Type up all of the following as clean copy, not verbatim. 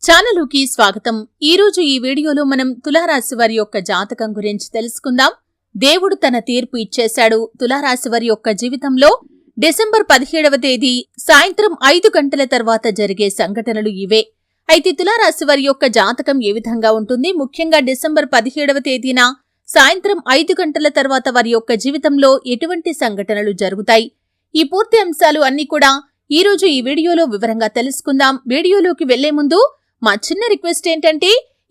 ఛానలుకి స్వాగతం. ఈరోజు ఈ వీడియోలో మనం తులారాశి వారి యొక్క జాతకం గురించి తెలుసుకుందాం. దేవుడు తన తీర్పు ఇచ్చేశాడు. తులారాశి వారి యొక్క జీవితంలో డిసెంబర్ 17వ తేదీ సాయంత్రం 5 గంటల తర్వాత జరిగే సంఘటనలు ఇవే. అయితే తులారాశి వారి యొక్క జాతకం ఏ విధంగా ఉంటుంది? ముఖ్యంగా డిసెంబర్ 17వ తేదీన సాయంత్రం 5 గంటల తర్వాత వారి యొక్క జీవితంలో ఎటువంటి సంఘటనలు జరుగుతాయి? ఈ పూర్తి అంశాలు అన్ని కూడా ఈరోజు ఈ వీడియోలో వివరంగా తెలుసుకుందాం. వీడియోలోకి వెళ్లే ముందు మా చిన్న రిక్వెస్ట్ ఏంటంటే,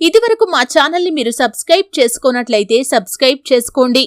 ఇదివరకు మా ఛానల్ని మీరు సబ్స్క్రైబ్ చేసుకోనట్లయితే సబ్స్క్రైబ్ చేసుకోండి.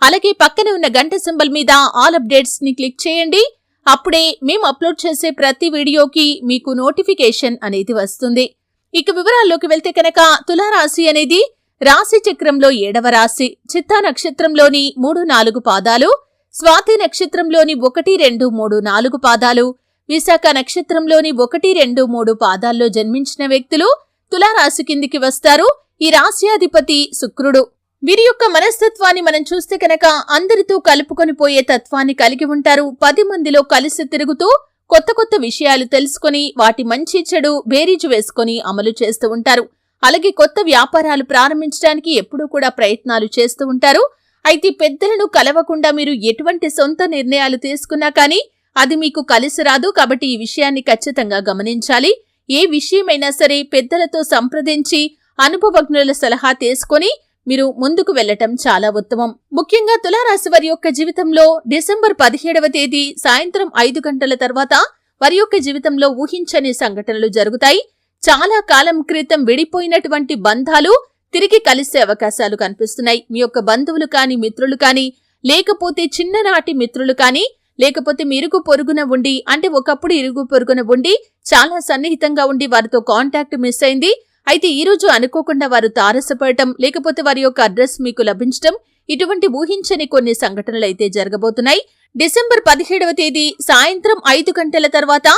అలాగే పక్కనే ఉన్న గంట సింబల్ మీద ఆల్ అప్డేట్స్ ని క్లిక్ చేయండి. అప్పుడే మేము అప్లోడ్ చేసే ప్రతి వీడియోకి మీకు నోటిఫికేషన్ అనేది వస్తుంది. ఇక వివరాల్లోకి వెళ్తే కనుక తులారాశి అనేది రాశి చక్రంలో 7వ రాశి. చిత్తా నక్షత్రంలోని 3-4 పాదాలు, స్వాతి నక్షత్రంలోని 1, 2, 3, 4 పాదాలు, విశాఖ నక్షత్రంలోని 1, 2, 3 పాదాల్లో జన్మించిన వ్యక్తులు తులారాశి కిందికి వస్తారు. ఈ రాశ్యాధిపతి శుక్రుడు. వీరి యొక్క మనస్తత్వాన్ని మనం చూస్తే కనుక అందరితో కలుపుకొని పోయే తత్వాన్ని కలిగి ఉంటారు. 10 మందిలో కలిసి తిరుగుతూ కొత్త కొత్త విషయాలు తెలుసుకొని వాటి మంచి చెడు బేరీజు వేసుకొని అమలు చేస్తూ ఉంటారు. అలాగే కొత్త వ్యాపారాలు ప్రారంభించడానికి ఎప్పుడూ కూడా ప్రయత్నాలు చేస్తూ ఉంటారు. అయితే పెద్దలను కలవకుండా మీరు ఎటువంటి సొంత నిర్ణయాలు తీసుకున్నా కానీ అది మీకు కలిసి రాదు. కాబట్టి ఈ విషయాన్ని ఖచ్చితంగా గమనించాలి. ఏ విషయమైనా సరే పెద్దలతో సంప్రదించి అనుభవజ్ఞుల సలహా తీసుకొని మీరు ముందుకు వెళ్లటం చాలా ఉత్తమం. ముఖ్యంగా తులారాశి వారి యొక్క జీవితంలో డిసెంబర్ 17వ తేదీ సాయంత్రం 5 గంటల తర్వాత వారి యొక్క జీవితంలో ఊహించని సంఘటనలు జరుగుతాయి. చాలా కాలం క్రితం విడిపోయినటువంటి బంధాలు తిరిగి కలిసే అవకాశాలు కనిపిస్తున్నాయి. మీ యొక్క బంధువులు కాని, మిత్రులు కాని, లేకపోతే చిన్ననాటి మిత్రులు కాని, లేకపోతే మీ ఇరుగు పొరుగున ఉండి, అంటే ఒకప్పుడు ఇరుగు పొరుగున ఉండి చాలా సన్నిహితంగా ఉండి వారితో కాంటాక్ట్ మిస్ అయింది. అయితే ఈ రోజు అనుకోకుండా వారు తారసపడటం, లేకపోతే వారి యొక్క అడ్రస్ మీకు లభించటం, ఇటువంటి ఊహించని కొన్ని సంఘటనలు అయితే జరగబోతున్నాయి. డిసెంబర్ 17వ తేదీ సాయంత్రం 5 గంటల తర్వాత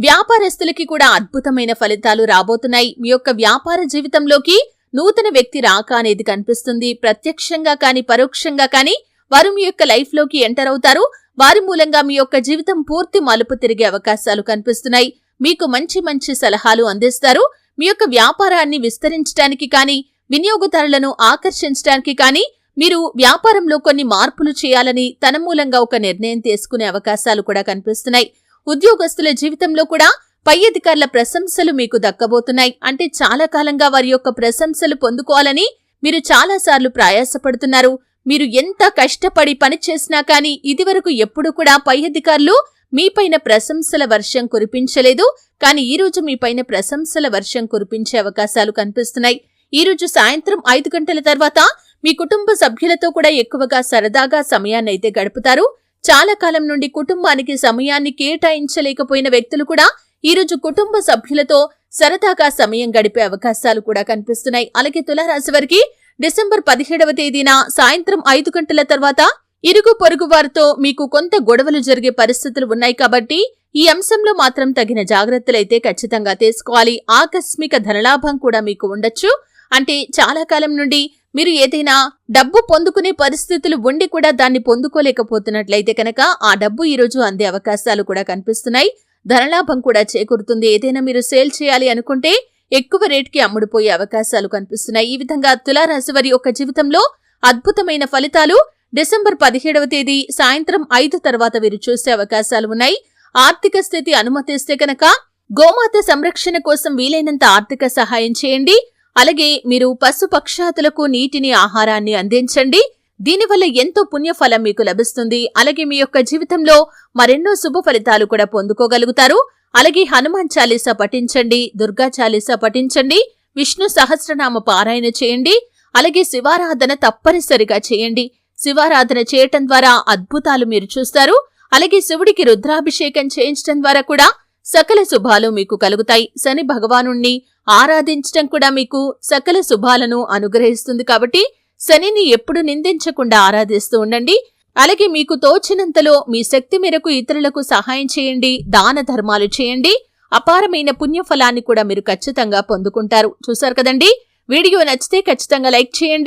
వ్యాపారస్తులకి కూడా అద్భుతమైన ఫలితాలు రాబోతున్నాయి. మీ యొక్క వ్యాపార జీవితంలోకి నూతన వ్యక్తి రాక అనేది కనిపిస్తుంది. ప్రత్యక్షంగా కాని, పరోక్షంగా కాని వారు మీ యొక్క లైఫ్ లోకి ఎంటర్ అవుతారు. వారి మూలంగా మీ యొక్క జీవితం పూర్తి మలుపు తిరిగే అవకాశాలు కనిపిస్తున్నాయి. మీకు మంచి మంచి సలహాలు అందిస్తారు. మీ యొక్క వ్యాపారాన్ని విస్తరించడానికి కానీ, వినియోగదారులను ఆకర్షించడానికి కానీ, మీరు వ్యాపారంలో కొన్ని మార్పులు చేయాలని తన మూలంగా ఒక నిర్ణయం తీసుకునే అవకాశాలు కూడా కనిపిస్తున్నాయి. ఉద్యోగస్తుల జీవితంలో కూడా పై అధికారుల ప్రశంసలు మీకు దక్కబోతున్నాయి. అంటే చాలా కాలంగా వారి యొక్క ప్రశంసలు పొందుకోవాలని మీరు చాలాసార్లు ప్రయాసపడుతున్నారు. మీరు ఎంత కష్టపడి పని చేసినా కానీ ఇదివరకు ఎప్పుడు కూడా పై అధికారులు మీపైన ప్రశంసల వర్షం కురిపించలేదు. కానీ ఈ రోజు మీపైన ప్రశంసల వర్షం కురిపించే అవకాశాలు కనిపిస్తున్నాయి. ఈ రోజు సాయంత్రం 5 గంటల తర్వాత మీ కుటుంబ సభ్యులతో కూడా ఎక్కువగా సరదాగా సమయాన్ని అయితే గడుపుతారు. చాలా కాలం నుండి కుటుంబానికి సమయాన్ని కేటాయించలేకపోయిన వ్యక్తులు కూడా ఈ రోజు కుటుంబ సభ్యులతో సరదాగా సమయం గడిపే అవకాశాలు కూడా కనిపిస్తున్నాయి. అలాగే తులారాశి వారికి డిసెంబర్ 17వ తేదీన సాయంత్రం 5 గంటల తర్వాత ఇరుగు పొరుగు వారితో మీకు కొంత గొడవలు జరిగే పరిస్థితులు ఉన్నాయి. కాబట్టి ఈ అంశంలో మాత్రం తగిన జాగ్రత్తలైతే ఖచ్చితంగా తీసుకోవాలి. ఆకస్మిక ధనలాభం కూడా మీకు ఉండొచ్చు. అంటే చాలా కాలం నుండి మీరు ఏదైనా డబ్బు పొందుకునే పరిస్థితులు ఉండి కూడా దాన్ని పొందుకోలేకపోతున్నట్లయితే కనుక ఆ డబ్బు ఈ రోజు అందే అవకాశాలు కూడా కనిపిస్తున్నాయి. ధనలాభం కూడా చేకూరుతుంది. ఏదైనా మీరు సేల్ చేయాలి అనుకుంటే ఎక్కువ రేటుకి అమ్ముడుపోయే అవకాశాలు కనిపిస్తున్నాయి. ఈ విధంగా తులారాశి వారి యొక్క జీవితంలో అద్భుతమైన ఫలితాలు డిసెంబర్ 17వ తేదీ సాయంత్రం 5 తర్వాత వీరు చూసే అవకాశాలు ఉన్నాయి. ఆర్థిక స్థితి అనుమతిస్తే కనుక గోమాత సంరక్షణ కోసం వీలైనంత ఆర్థిక సహాయం చేయండి. అలాగే మీరు పశుపక్షాతులకు నీటిని, ఆహారాన్ని అందించండి. దీనివల్ల ఎంతో పుణ్యఫలం మీకు లభిస్తుంది. అలాగే మీ యొక్క జీవితంలో మరెన్నో శుభ ఫలితాలు కూడా పొందుకోగలుగుతారు. అలాగే హనుమాన్ చాలీసా పఠించండి, దుర్గా చాలీసా పఠించండి, విష్ణు సహస్రనామ పారాయణ చేయండి. అలాగే శివారాధన తప్పనిసరిగా చేయండి. శివారాధన చేయటం ద్వారా అద్భుతాలు మీరు చూస్తారు. అలాగే శివుడికి రుద్రాభిషేకం చేయించడం ద్వారా కూడా సకల శుభాలు మీకు కలుగుతాయి. శని భగవానుణ్ణి ఆరాధించడం కూడా మీకు సకల శుభాలను అనుగ్రహిస్తుంది. కాబట్టి శనిని ఎప్పుడు నిందించకుండా ఆరాధిస్తూ ఉండండి. అలాగే మీకు తోచినంతలో మీ శక్తి మేరకు ఇతరులకు సహాయం చేయండి, దాన ధర్మాలు చేయండి. అపారమైన పుణ్యఫలాన్ని కూడా మీరు ఖచ్చితంగా పొందుకుంటారు. చూశారు కదండి. వీడియో నచ్చితే ఖచ్చితంగా లైక్ చేయండి.